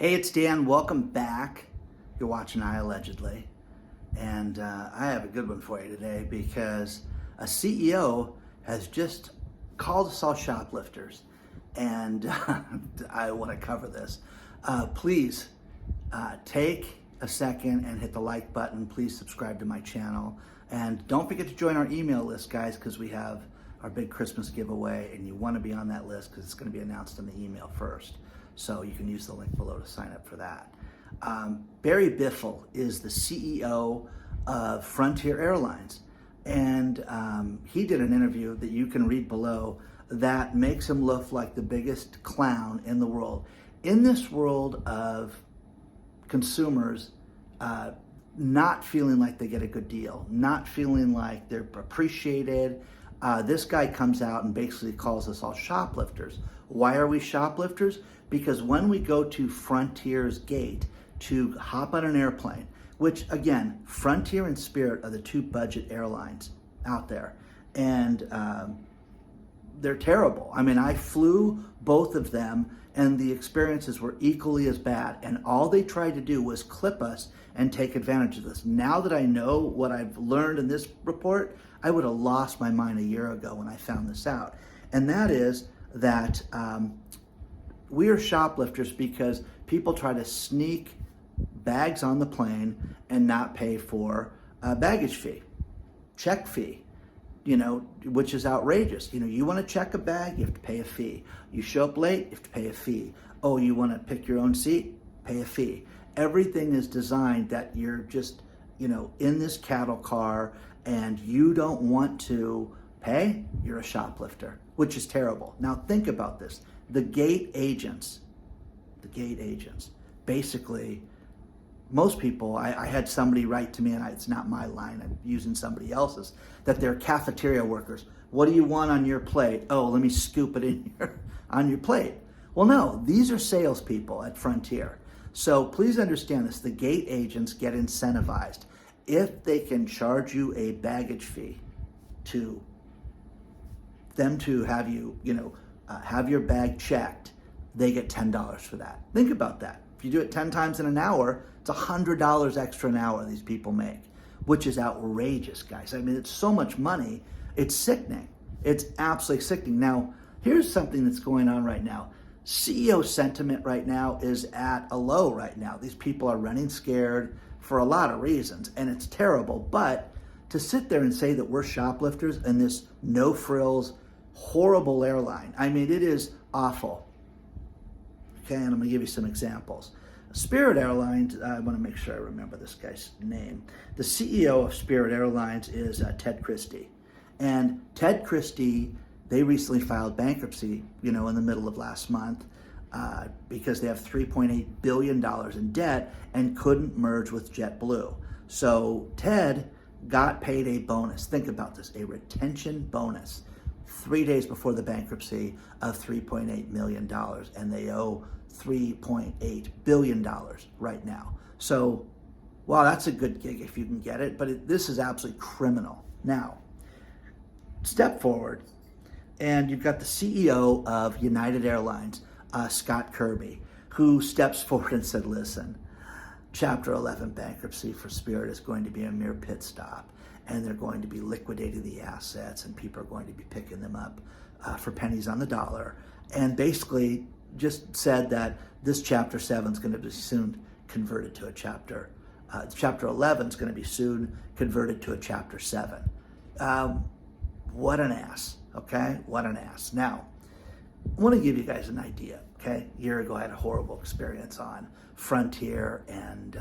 Hey, it's Dan. Welcome back. You're watching iallegedly. And I have a good one for you today because a CEO has just called us all shoplifters. And I want to cover this. Please take a second and hit the like button. Please subscribe to my channel. And don't forget to join our email list, guys, because we have our big Christmas giveaway and you want to be on that list because it's going to be announced in the email first. So you can use the link below to sign up for that. Barry Biffle is the CEO of Frontier Airlines. And he did an interview that you can read below that makes him look like the biggest clown in the world. In this world of consumers not feeling like they get a good deal, not feeling like they're appreciated, this guy comes out and basically calls us all shoplifters. Why are we shoplifters? Because when we go to Frontier's gate to hop on an airplane, which again, Frontier and Spirit are the two budget airlines out there, and they're terrible. I mean, I flew both of them and the experiences were equally as bad, and all they tried to do was clip us and take advantage of this. Now that I know what I've learned in this report, I would have lost my mind a year ago when I found this out. And that is that we are shoplifters because people try to sneak bags on the plane and not pay for a baggage fee, check fee, which is outrageous. You want to check a bag, you have to pay a fee. You show up late, you have to pay a fee. Oh, you want to pick your own seat, pay a fee. Everything is designed that you're just, in this cattle car and you don't want to pay, you're a shoplifter, which is terrible. Now think about this. The gate agents, basically, most people, I had somebody write to me, and it's not my line, I'm using somebody else's, that they're cafeteria workers. What do you want on your plate? Oh, let me scoop it in here on your plate. Well, no, these are salespeople at Frontier. So please understand this, the gate agents get incentivized. If they can charge you a baggage fee to them to have you, have your bag checked, they get $10 for that. Think about that. If you do it 10 times in an hour, it's $100 extra an hour these people make, which is outrageous, guys. I mean, it's so much money. It's sickening. It's absolutely sickening. Now, here's something that's going on right now. CEO sentiment right now is at a low right now. These people are running scared for a lot of reasons, and it's terrible. But to sit there and say that we're shoplifters in this no-frills, horrible airline, I mean, it is awful. Okay, and I'm going to give you some examples. Spirit Airlines, I want to make sure I remember this guy's name. The CEO of Spirit Airlines is Ted Christie. And Ted Christie, they recently filed bankruptcy, in the middle of last month because they have $3.8 billion in debt and couldn't merge with JetBlue. So Ted got paid a bonus. Think about this, a retention bonus 3 days before the bankruptcy of $3.8 million, and they owe $3.8 billion right now. So, wow, that's a good gig if you can get it, but this is absolutely criminal. Now, step forward, and you've got the CEO of United Airlines, Scott Kirby, who steps forward and said, listen, Chapter 11 bankruptcy for Spirit is going to be a mere pit stop, and they're going to be liquidating the assets, and people are going to be picking them up for pennies on the dollar, and basically just said that this Chapter 7 is going to be soon converted to a Chapter 11 is going to be soon converted to a Chapter 7. What an ass, okay? What an ass. Now, I want to give you guys an idea, okay? A year ago, I had a horrible experience on Frontier and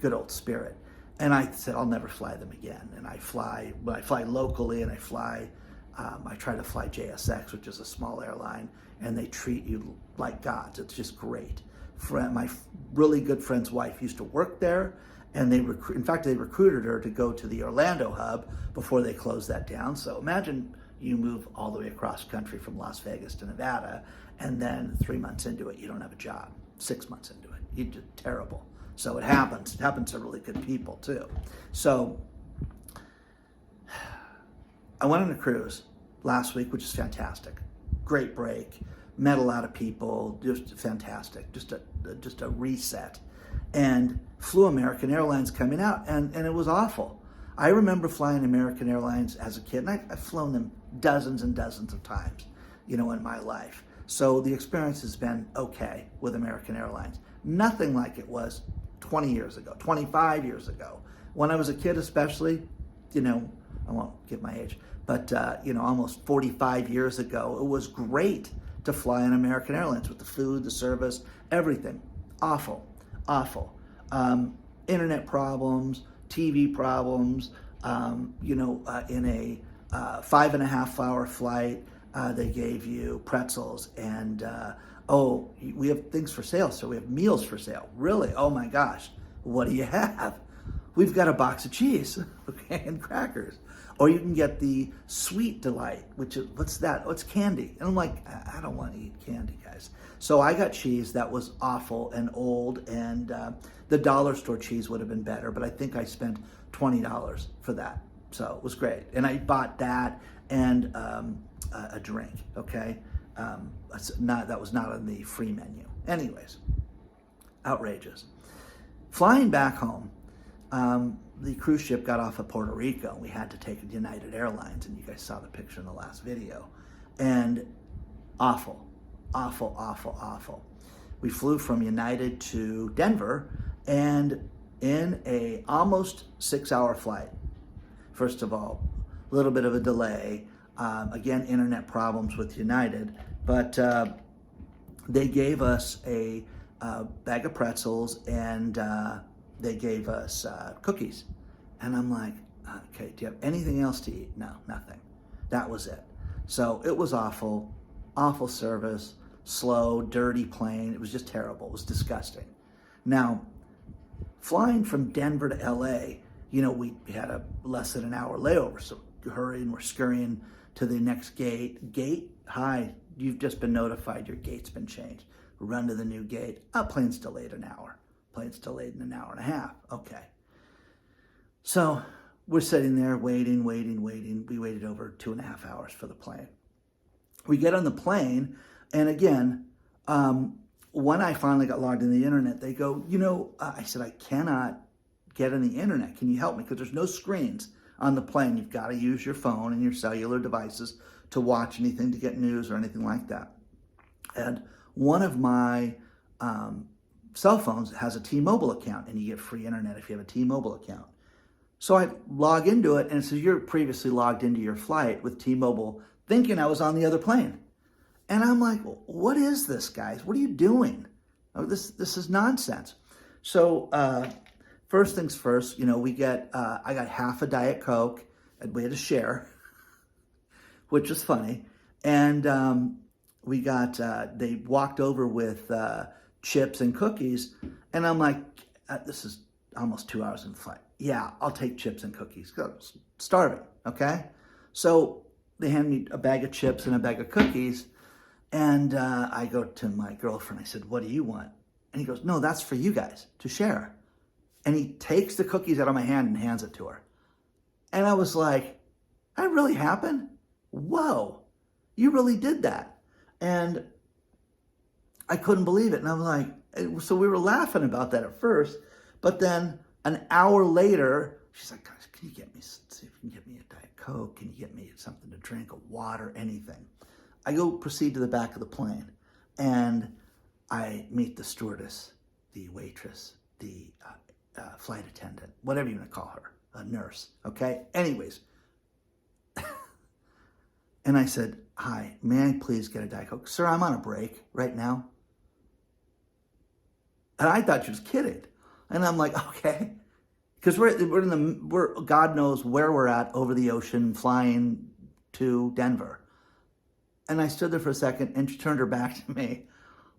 good old Spirit. And I said, I'll never fly them again. And I fly locally, and I try to fly JSX, which is a small airline, and they treat you like gods. It's just great. My really good friend's wife used to work there, and they recruited her to go to the Orlando hub before they closed that down. So imagine you move all the way across country from Las Vegas to Nevada, and then 3 months into it, you don't have a job. 6 months into it, you did terrible. So it happens. It happens to really good people too. So I went on a cruise last week, which is fantastic. Great break. met a lot of people, just fantastic, just a reset. And flew American Airlines coming out, and it was awful. I remember flying American Airlines as a kid, and I've flown them dozens and dozens of times, in my life. So the experience has been okay with American Airlines. Nothing like it was 20 years ago, 25 years ago. When I was a kid especially, I won't give my age, but almost 45 years ago, it was great to fly on American Airlines with the food, the service, everything. Awful. Internet problems, TV problems, in a 5.5-hour flight, they gave you pretzels and, we have things for sale, so we have meals for sale. Really? Oh my gosh. What do you have? We've got a box of cheese, okay, and crackers. Or you can get the sweet delight, which is, what's that? Oh, it's candy. And I'm like, I don't want to eat candy, guys. So I got cheese that was awful and old, and the dollar store cheese would have been better, but I think I spent $20 for that. So it was great. And I bought that and a drink, okay? That was not on the free menu. Anyways, outrageous. Flying back home, the cruise ship got off of Puerto Rico. We had to take United Airlines, and you guys saw the picture in the last video. And awful. We flew from United to Denver, and in a almost 6-hour flight. First of all, a little bit of a delay. Again, internet problems with United, but they gave us a bag of pretzels, and they gave us cookies. And I'm like, okay, do you have anything else to eat? No, nothing. That was it. So it was awful service, slow, dirty plane. It was just terrible. It was disgusting. Now, flying from Denver to LA, we had a less than an hour layover, so we're scurrying to the next gate. Gate, hi, you've just been notified your gate's been changed. Run to the new gate. Plane's delayed an hour. Plane's delayed in an hour and a half. Okay. So we're sitting there waiting. We waited over 2.5 hours for the plane. We get on the plane, and again, when I finally got logged in the internet, they go, I said, I cannot get on the internet. Can you help me? Because there's no screens on the plane. You've got to use your phone and your cellular devices to watch anything, to get news or anything like that. And one of my cell phones has a T-Mobile account, and you get free internet if you have a T-Mobile account. So I log into it, and it says, you're previously logged into your flight with T-Mobile, thinking I was on the other plane. And I'm like, what is this, guys? What are you doing? Oh, this is nonsense. So first things first, we get, I got half a Diet Coke, and we had to share, which was funny. And we got, they walked over with chips and cookies, and I'm like, this is almost 2 hours in flight. Yeah, I'll take chips and cookies. Starving, okay? So they hand me a bag of chips and a bag of cookies, and I go to my girlfriend. I said, what do you want? And he goes, no, that's for you guys to share. And he takes the cookies out of my hand and hands it to her. And I was like, that really happened? Whoa, you really did that. And I couldn't believe it. And I was like, so we were laughing about that at first, but then an hour later, she's like, guys, can you get me, see if you can get me a Diet Coke? Can you get me something to drink, a water, anything? I proceed to the back of the plane, and I meet the stewardess, the waitress, the flight attendant, whatever you want to call her, a nurse, okay? Anyways, and I said, hi, may I please get a Diet Coke? Sir, I'm on a break right now. And I thought she was kidding. And I'm like, okay. Because we're God knows where we're at over the ocean, flying to Denver. And I stood there for a second, and she turned her back to me.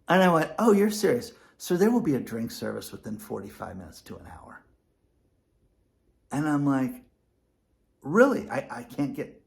And I went, oh, you're serious? So there will be a drink service within 45 minutes to an hour. And I'm like, really? I can't get...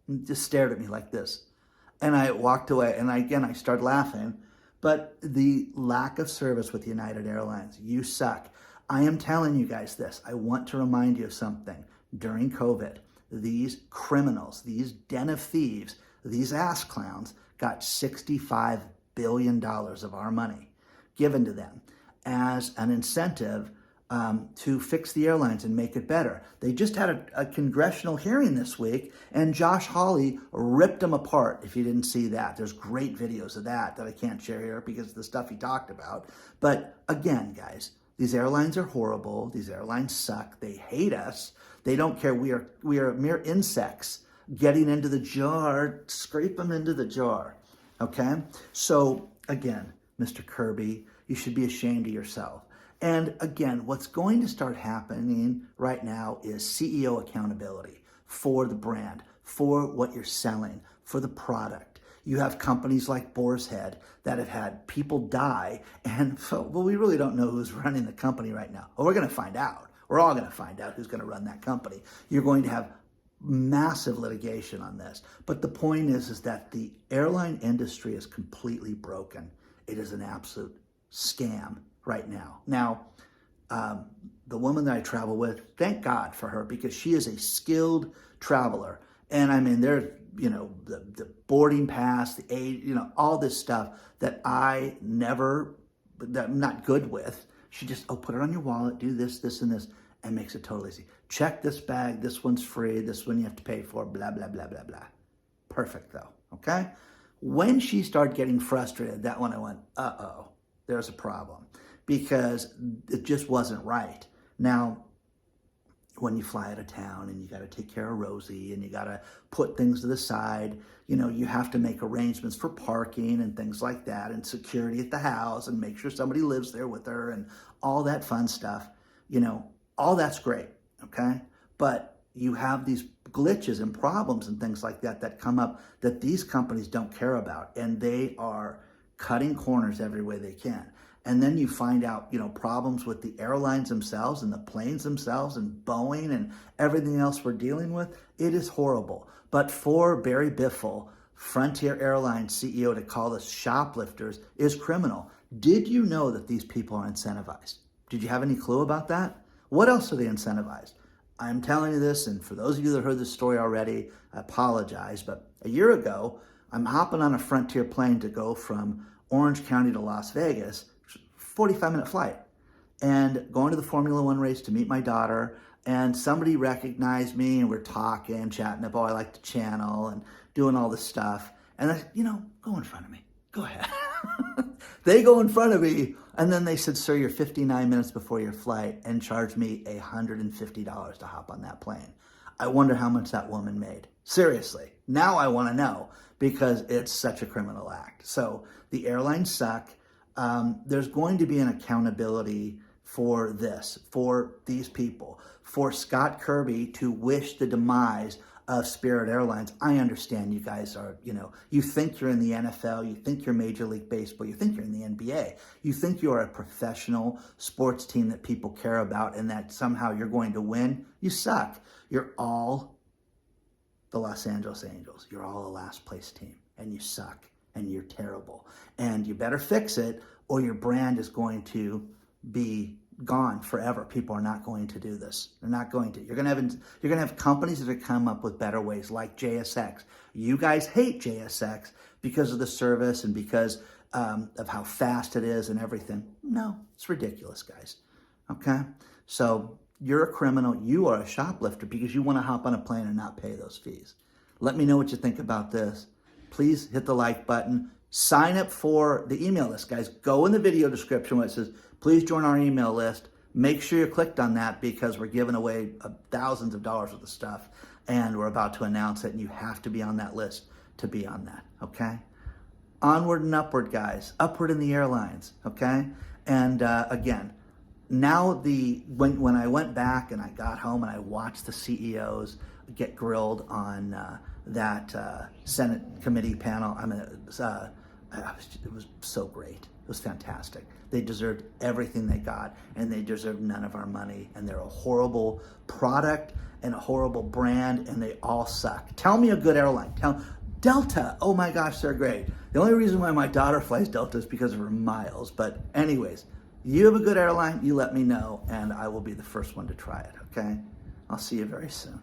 And just stared at me like this. And I walked away, and I started laughing. But the lack of service with United Airlines, you suck. I am telling you guys this. I want to remind you of something. During COVID, these criminals, these den of thieves, these ass clowns got $65 billion of our money given to them as an incentive to fix the airlines and make it better. They just had a congressional hearing this week, and Josh Hawley ripped them apart. If you didn't see that, there's great videos of that I can't share here because of the stuff he talked about. But again, guys, these airlines are horrible. These airlines suck. They hate us. They don't care. We are mere insects getting into the jar. Scrape them into the jar. Okay? So again, Mr. Kirby, you should be ashamed of yourself. And again, what's going to start happening right now is CEO accountability for the brand, for what you're selling, for the product. You have companies like Boar's Head that have had people die, and well, we really don't know who's running the company right now. Well, we're going to find out. We're all going to find out who's going to run that company. You're going to have massive litigation on this. But the point is that the airline industry is completely broken. It is an absolute scam right now. Now, the woman that I travel with, thank God for her, because she is a skilled traveler. And I mean, there's, the boarding pass, the aid, all this stuff that I'm not good with. She just, put it on your wallet, do this, this, and this, and makes it totally easy. Check this bag, this one's free, this one you have to pay for, blah, blah, blah, blah, blah. Perfect though, okay? When she started getting frustrated, that one I went, uh-oh, there's a problem, because it just wasn't right. Now, when you fly out of town and you got to take care of Rosie and you got to put things to the side, you have to make arrangements for parking and things like that, and security at the house, and make sure somebody lives there with her and all that fun stuff. All that's great, okay? But you have these glitches and problems and things like that come up that these companies don't care about, and they are cutting corners every way they can. And then you find out, problems with the airlines themselves and the planes themselves and Boeing and everything else we're dealing with. It is horrible. But for Barry Biffle, Frontier Airlines CEO, to call us shoplifters is criminal. Did you know that these people are incentivized? Did you have any clue about that? What else are they incentivized? I'm telling you this, and for those of you that heard this story already, I apologize, but a year ago, I'm hopping on a Frontier plane to go from Orange County to Las Vegas, 45-minute flight, and going to the Formula One race to meet my daughter, and somebody recognized me, and we're talking, chatting about, I like the channel, and doing all this stuff, and I said, go in front of me, go ahead. They go in front of me, and then they said, sir, you're 59 minutes before your flight, and charged me $150 to hop on that plane. I wonder how much that woman made. Seriously, now I want to know, because it's such a criminal act. So the airlines suck. There's going to be an accountability for this, for these people, for Scott Kirby to wish the demise of Spirit Airlines. I understand you guys are, you think you're in the NFL, you think you're Major League Baseball, you think you're in the NBA, you think you're a professional sports team that people care about and that somehow you're going to win. You suck. You're all the Los Angeles Angels. You're all a last place team, and you suck, and you're terrible. And you better fix it, or your brand is going to be gone forever. People are not going to do this. They're not going to. You're going to have companies that are come up with better ways, like JSX. You guys hate JSX because of the service and because of how fast it is and everything. No, it's ridiculous, guys. Okay? So you're a criminal. You are a shoplifter because you want to hop on a plane and not pay those fees. Let me know what you think about this. Please hit the like button. Sign up for the email list, guys. Go in the video description where it says, please join our email list. Make sure you clicked on that, because we're giving away thousands of dollars worth of stuff, and we're about to announce it, and you have to be on that list to be on that, okay? Onward and upward, guys. Upward in the airlines, okay? And again, now when I went back and I got home and I watched the CEOs get grilled on that Senate committee panel, it was so great. It was fantastic. They deserved everything they got, and they deserved none of our money. And they're a horrible product and a horrible brand, and they all suck. Tell me a good airline. Delta. Oh my gosh, they're great. The only reason why my daughter flies Delta is because of her miles. But anyways, you have a good airline, you let me know, and I will be the first one to try it, okay? I'll see you very soon.